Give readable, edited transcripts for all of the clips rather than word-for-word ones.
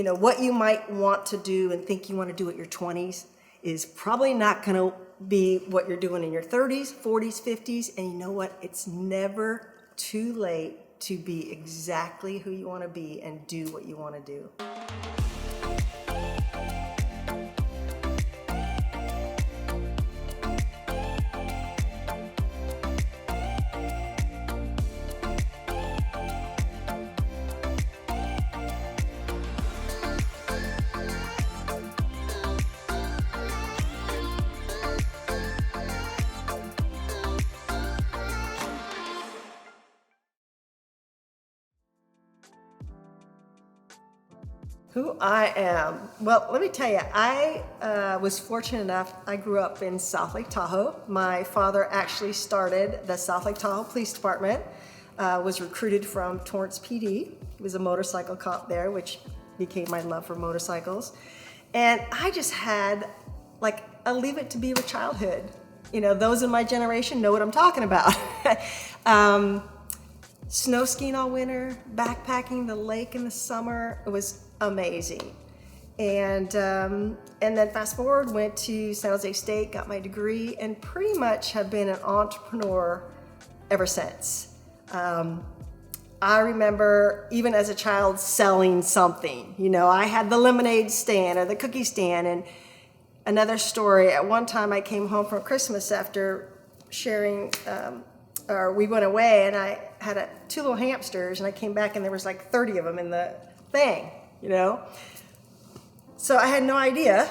what you might want to do and think you want to do at your 20s is probably not going to be what you're doing in your 30s, 40s, 50s. And you know what? It's never too late to be exactly who you want to be and do what you want to do. Who I am? Well, let me tell you, I was fortunate enough, I grew up in South Lake Tahoe. My father actually started the South Lake Tahoe Police Department, was recruited from Torrance PD. He was a motorcycle cop there, which became my love for motorcycles. And I just had like a Leave It to Beaver childhood. Those in my generation know what I'm talking about. Snow skiing all winter, backpacking the lake in the summer. It was amazing. And then fast forward, went to San Jose State, got my degree, and pretty much have been an entrepreneur ever since. I remember even as a child selling something. I had the lemonade stand or the cookie stand. And another story, at one time I came home from Christmas after sharing, or we went away, and I had two little hamsters, and I came back and there was like 30 of them in the thing, So I had no idea,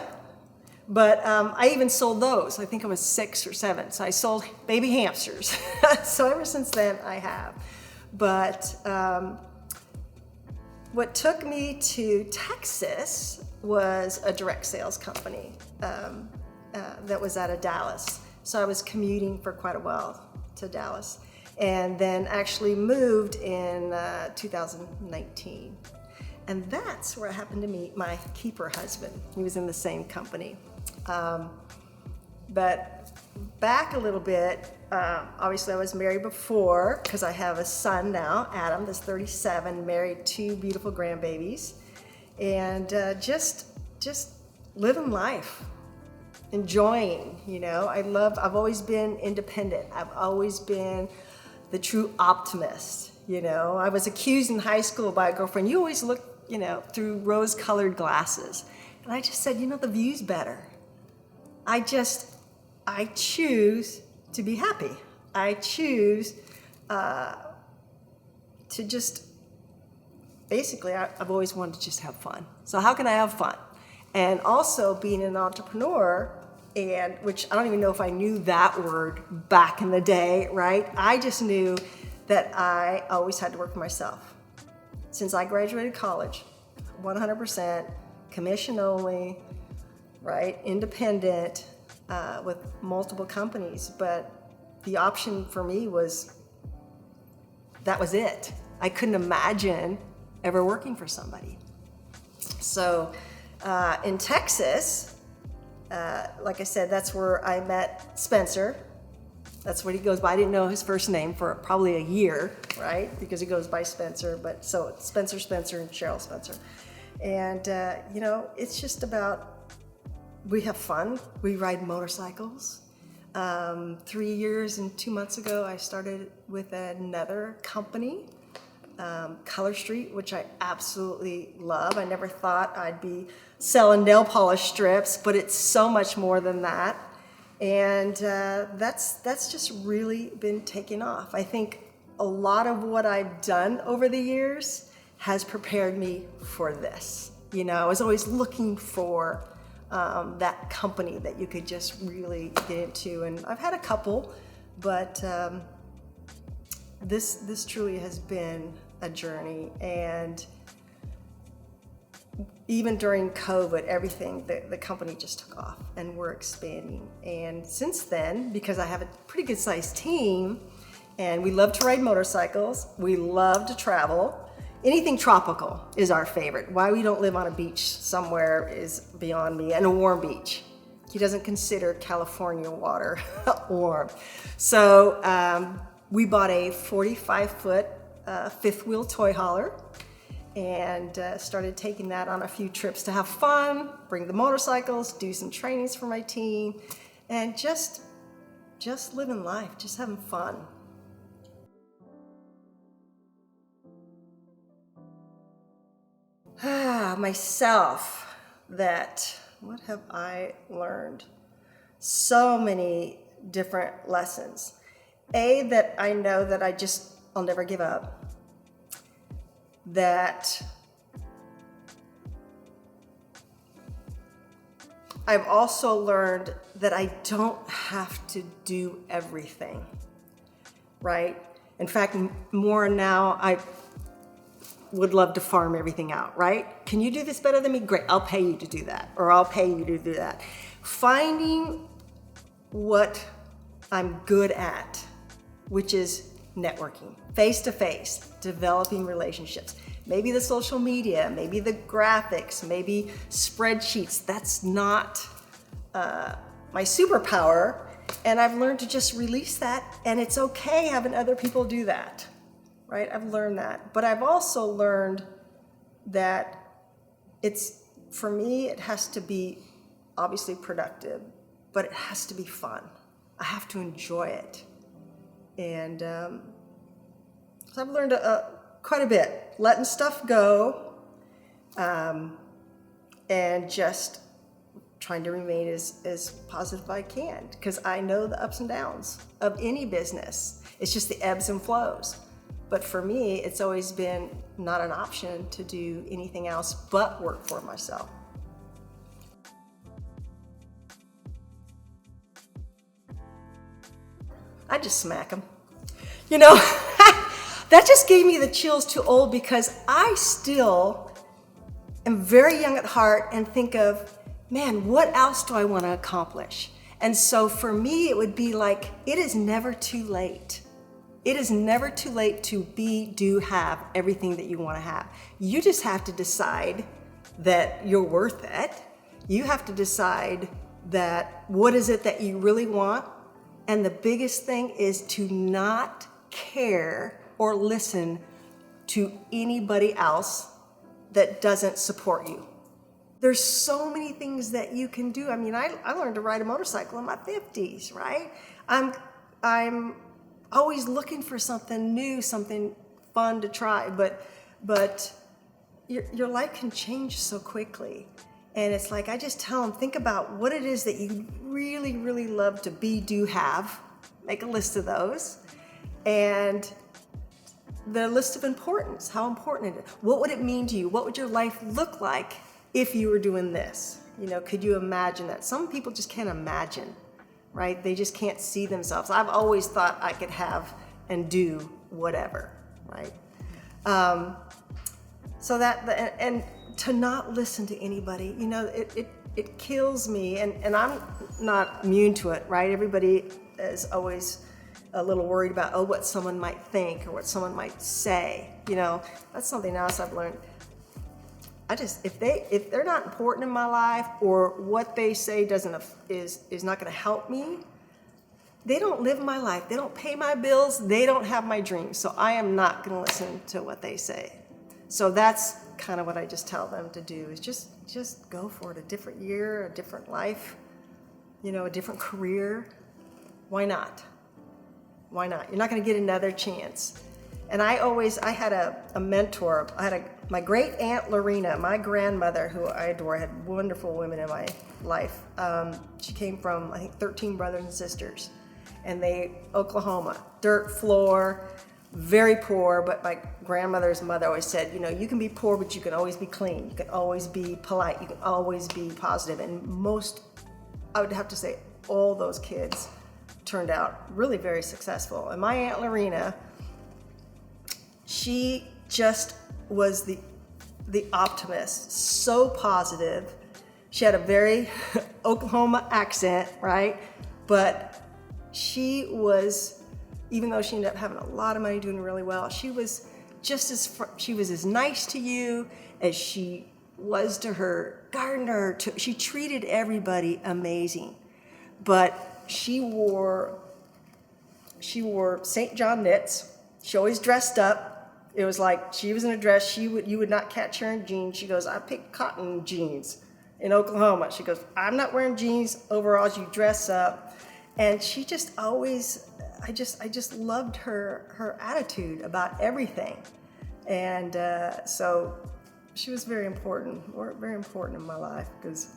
but I even sold those. I think I was 6 or 7, so I sold baby hamsters. So ever since then I have. But what took me to Texas was a direct sales company that was out of Dallas. So I was commuting for quite a while to Dallas, and then actually moved in 2019. And that's where I happened to meet my keeper husband. He was in the same company. But back a little bit, obviously I was married before, because I have a son now, Adam, that's 37, married, 2 beautiful grandbabies, and just living life. Enjoying, I've always been independent. I've always been the true optimist, I was accused in high school by a girlfriend, you always look, through rose-colored glasses. And I just said, the view's better. I choose to be happy. I choose to just, basically, I've always wanted to just have fun. So how can I have fun? And also being an entrepreneur, and which I don't even know if I knew that word back in the day, right? I just knew that I always had to work for myself. Since I graduated college, 100% commission only, right? Independent, with multiple companies. But the option for me that was it. I couldn't imagine ever working for somebody. So in Texas, like I said, that's where I met Spencer. That's what he goes by. I didn't know his first name for probably a year, right? Because he goes by Spencer, but so it's Spencer, and Cheryl Spencer. And, it's just about, we have fun. We ride motorcycles. 3 years and 2 months ago, I started with another company, Color Street, which I absolutely love. I never thought I'd be selling nail polish strips, but it's so much more than that. And that's just really been taking off. I think a lot of what I've done over the years has prepared me for this. I was always looking for that company that you could just really get into. And I've had a couple, but this truly has been a journey. And even during COVID, everything, the company just took off, and we're expanding. And since then, because I have a pretty good sized team, and we love to ride motorcycles, we love to travel. Anything tropical is our favorite. Why we don't live on a beach somewhere is beyond me, and a warm beach. He doesn't consider California water warm. So we bought a 45-foot fifth wheel toy hauler. and started taking that on a few trips to have fun, bring the motorcycles, do some trainings for my team, and just living life, just having fun. Myself, what have I learned? So many different lessons. That I know that I'll never give up. That I've also learned that I don't have to do everything, right? In fact, more now, I would love to farm everything out, right? Can you do this better than me? Great, I'll pay you to do that, or I'll pay you to do that. Finding what I'm good at, which is networking, face-to-face, developing relationships. Maybe the social media, maybe the graphics, maybe spreadsheets. That's not my superpower, and I've learned to just release that, and it's okay having other people do that, right? I've learned that. But I've also learned that for me, it has to be obviously productive, but it has to be fun. I have to enjoy it. And so I've learned quite a bit, letting stuff go, and just trying to remain as positive as I can, because I know the ups and downs of any business. It's just the ebbs and flows. But for me, it's always been not an option to do anything else but work for myself. I just smack them. You know, that just gave me the chills too old, because I still am very young at heart and think of, man, what else do I want to accomplish? And so for me, it would be like, it is never too late. It is never too late to do, have everything that you want to have. You just have to decide that you're worth it. You have to decide that what is it that you really want. And the biggest thing is to not care or listen to anybody else that doesn't support you. There's so many things that you can do. I mean, I learned to ride a motorcycle in my 50s, right? I'm always looking for something new, something fun to try, but your life can change so quickly. And it's like, I just tell them, think about what it is that you really, really love to be, do, have. Make a list of those. And the list of importance, how important it is. What would it mean to you? What would your life look like if you were doing this? You know, could you imagine that? Some people just can't imagine, right? They just can't see themselves. I've always thought I could have and do whatever, right? So that, and to not listen to anybody, you know, it kills me, and I'm not immune to it, right? Everybody is always a little worried about, what someone might think or what someone might say. You know, that's something else I've learned. If they're not important in my life, or what they say is not going to help me, they don't live my life. They don't pay my bills. They don't have my dreams. So I am not going to listen to what they say. So that's kind of what I just tell them to do, is just go for it. A different year, a different life, you know, a different career. Why not? Why not? You're not going to get another chance. And I had a mentor. I had my great aunt Lorena, my grandmother, who I adore. I had wonderful women in my life. She came from, I think, 13 brothers and sisters, and Oklahoma, dirt floor, very poor. But my grandmother's mother always said, you know, you can be poor, but you can always be clean. You can always be polite. You can always be positive. And I would have to say, all those kids turned out really very successful. And my Aunt Lorena, she just was the optimist, so positive. She had a very Oklahoma accent, right? But she was, even though she ended up having a lot of money, doing really well, she was as nice to you as she was to her gardener. She treated everybody amazing. But she wore St. John knits. She always dressed up, It was like she was in a dress. You would not catch her in jeans. She goes, I picked cotton jeans in Oklahoma. She goes, I'm not wearing jeans, overalls. You dress up, and she just always. I just loved her attitude about everything, and so she was very important in my life because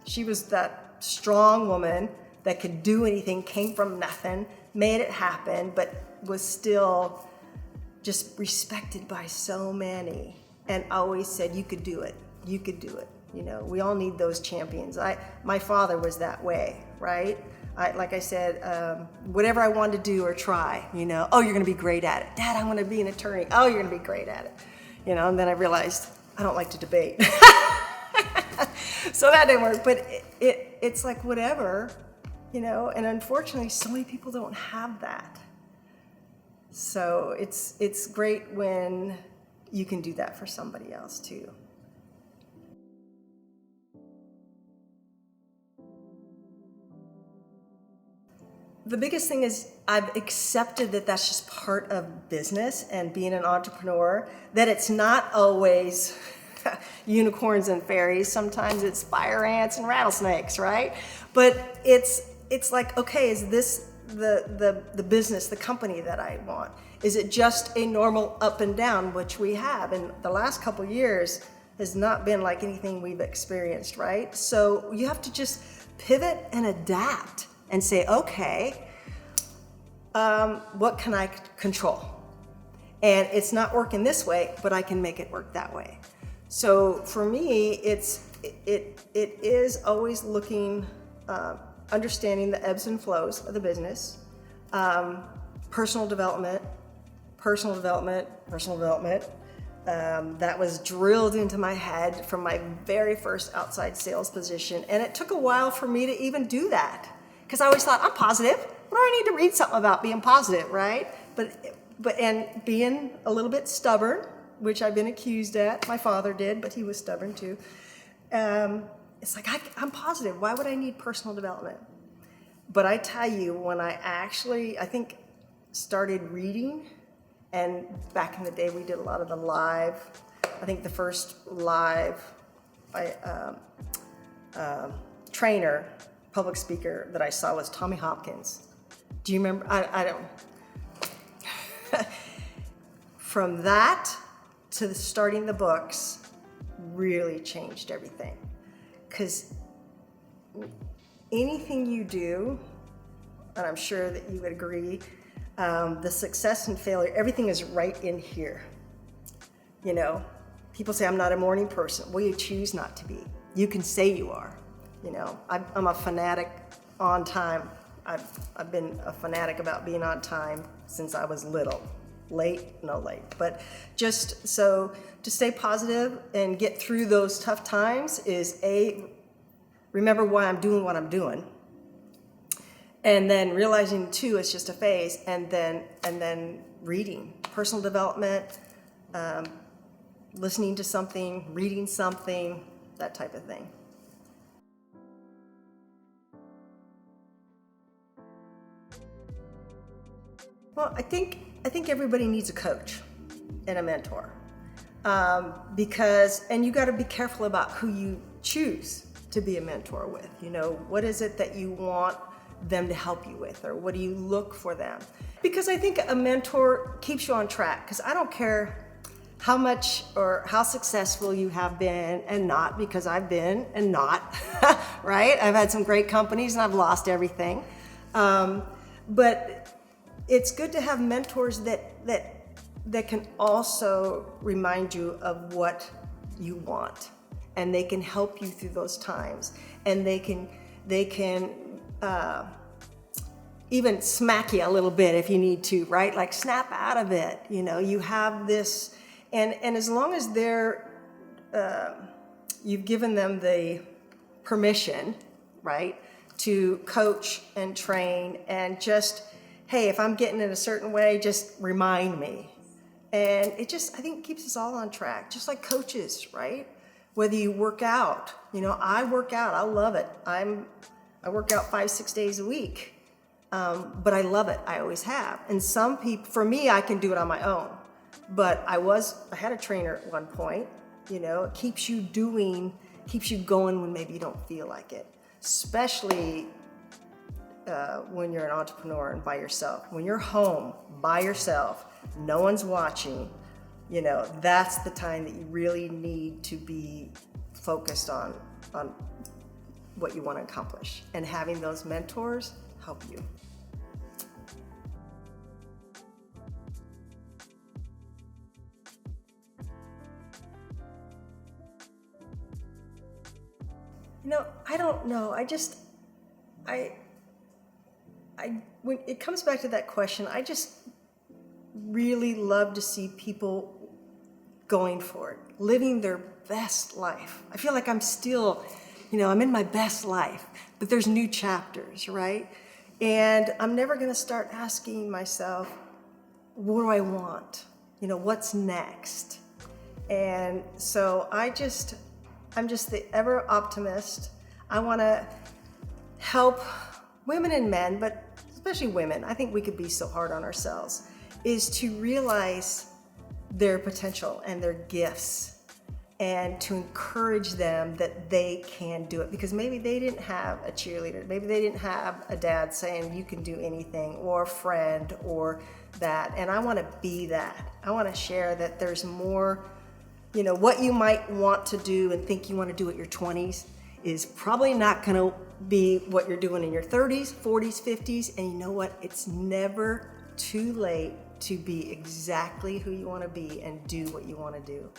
she was that strong woman that could do anything, came from nothing, made it happen, but was still just respected by so many, and always said, you could do it, you could do it. You know, we all need those champions. My father was that way, right? Like I said, whatever I wanted to do or try, you know, oh, you're going to be great at it. Dad, I want to be an attorney. Oh, you're going to be great at it. You know, and then I realized I don't like to debate. So that didn't work, but it's like whatever, you know, and unfortunately so many people don't have that. So it's great when you can do that for somebody else too. The biggest thing is I've accepted that that's just part of business and being an entrepreneur, that it's not always unicorns and fairies. Sometimes it's fire ants and rattlesnakes, right? But it's like, okay, is this the business, the company that I want? Is it just a normal up and down, which we have? And the last couple years has not been like anything we've experienced, right? So you have to just pivot and adapt and say, okay, what can I control? And it's not working this way, but I can make it work that way. So for me, it is always looking, understanding the ebbs and flows of the business, personal development. That was drilled into my head from my very first outside sales position. And it took a while for me to even do that. Because I always thought, I'm positive. What do I need to read something about being positive, right? And being a little bit stubborn, which I've been accused at. My father did, but he was stubborn too. It's like, I'm positive. Why would I need personal development? But I tell you, when I think, started reading, and back in the day we did a lot of the live. I think the first live trainer, public speaker that I saw was Tommy Hopkins. Do you remember? I don't. From that to starting the books really changed everything. Because anything you do, and I'm sure that you would agree, the success and failure, everything is right in here. You know, people say I'm not a morning person. Well, you choose not to be. You can say you are. You know, I'm a fanatic on time. I've been a fanatic about being on time since I was little. Late, no late. But just so to stay positive and get through those tough times is remember why I'm doing what I'm doing. And then realizing too, it's just a phase, and then reading, personal development, listening to something, reading something, that type of thing. Well, I think everybody needs a coach and a mentor, because you got to be careful about who you choose to be a mentor with. You know, what is it that you want them to help you with, or what do you look for them? Because I think a mentor keeps you on track, because I don't care how much or how successful you have been and not, because I've been and not, right? I've had some great companies and I've lost everything. But it's good to have mentors that can also remind you of what you want, and they can help you through those times, and they can even smack you a little bit if you need to, right? Like snap out of it. You know, you have this, and as long as you've given them the permission, right, to coach and train, and just, hey, if I'm getting in a certain way, just remind me. And it just, I think, keeps us all on track, just like coaches, right? Whether you work out, you know, I work out, I love it. I work out 5-6 days a week, but I love it, I always have. And some people, for me, I can do it on my own. But I had a trainer at one point. You know, it keeps you going when maybe you don't feel like it, especially when you're an entrepreneur and by yourself. When you're home by yourself, no one's watching, you know, that's the time that you really need to be focused on what you want to accomplish. And having those mentors help you. You know, I don't know. When it comes back to that question, I just really love to see people going for it, living their best life. I feel like I'm still, you know, I'm in my best life, but there's new chapters, right? And I'm never going to start asking myself, what do I want? You know, what's next? And so I'm just the ever optimist. I want to help women and men, but especially women. I think we could be so hard on ourselves, is to realize their potential and their gifts and to encourage them that they can do it, because maybe they didn't have a cheerleader. Maybe they didn't have a dad saying you can do anything, or a friend, or that. And I want to be that. I want to share that there's more. You know, what you might want to do and think you want to do at your 20s is probably not going to be what you're doing in your 30s, 40s, 50s. And you know what? It's never too late to be exactly who you want to be and do what you want to do.